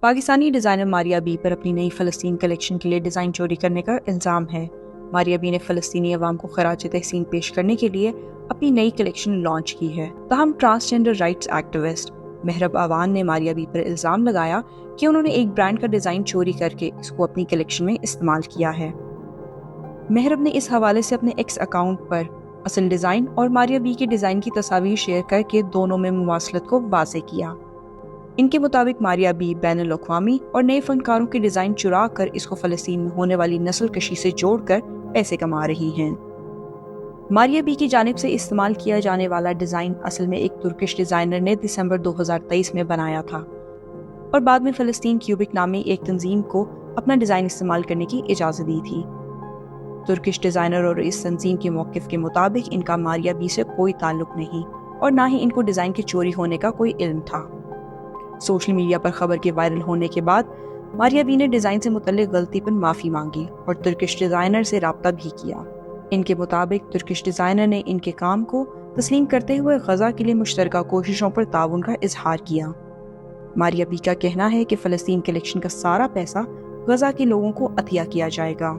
Pakistani designer Maria be پر اپنی نئی فلسطین کلیکشن کے لیے ڈیزائن چوری کرنے کا الزام ہے۔ ماریہ بی نے فلسطینی عوام کو خراج تحسین پیش کرنے کے لیے اپنی نئی کلیکشن لانچ کی ہے۔ تاہم transgender rights activist Mehrab Awan نے ماریہ بی پر الزام لگایا کہ انہوں نے ایک برانڈ کا ڈیزائن چوری کر کے اس کو اپنی کلیکشن میں استعمال کیا ہے۔ مہرب نے اس حوالے سے اپنے ایکس اکاؤنٹ پر اصل ڈیزائن اور ماریہ بی کے ڈیزائن کی تصاویر شیئر کر کے دونوں میں مماثلت کو واضح کیا۔ ان کے مطابق ماریہ بی بین الاقوامی اور نئے فنکاروں کے ڈیزائن چرا کر اس کو فلسطین میں ہونے والی نسل کشی سے جوڑ کر پیسے کما رہی ہیں۔ ماریہ بی کی جانب سے استعمال کیا جانے والا ڈیزائن اصل میں ایک ترکش ڈیزائنر نے دسمبر 2023 میں بنایا تھا اور بعد میں فلسطین کیوبک نامی ایک تنظیم کو اپنا ڈیزائن استعمال کرنے کی اجازت دی تھی۔ ترکش ڈیزائنر اور اس تنظیم کے موقف کے مطابق ان کا ماریہ بی سے کوئی تعلق نہیں اور نہ ہی ان کو ڈیزائن کے چوری ہونے کا کوئی علم تھا۔ سوشل میڈیا پر خبر کے وائرل ہونے کے بعد ماریہ بی نے ڈیزائن سے متعلق غلطی پر معافی مانگی اور ترکش ڈیزائنر سے رابطہ بھی کیا۔ ان کے مطابق ترکش ڈیزائنر نے ان کے کام کو تسلیم کرتے ہوئے غزہ کے لیے مشترکہ کوششوں پر تعاون کا اظہار کیا۔ ماریہ بی کا کہنا ہے کہ فلسطین کلیکشن کا سارا پیسہ غزہ کے لوگوں کو عطیہ کیا جائے گا۔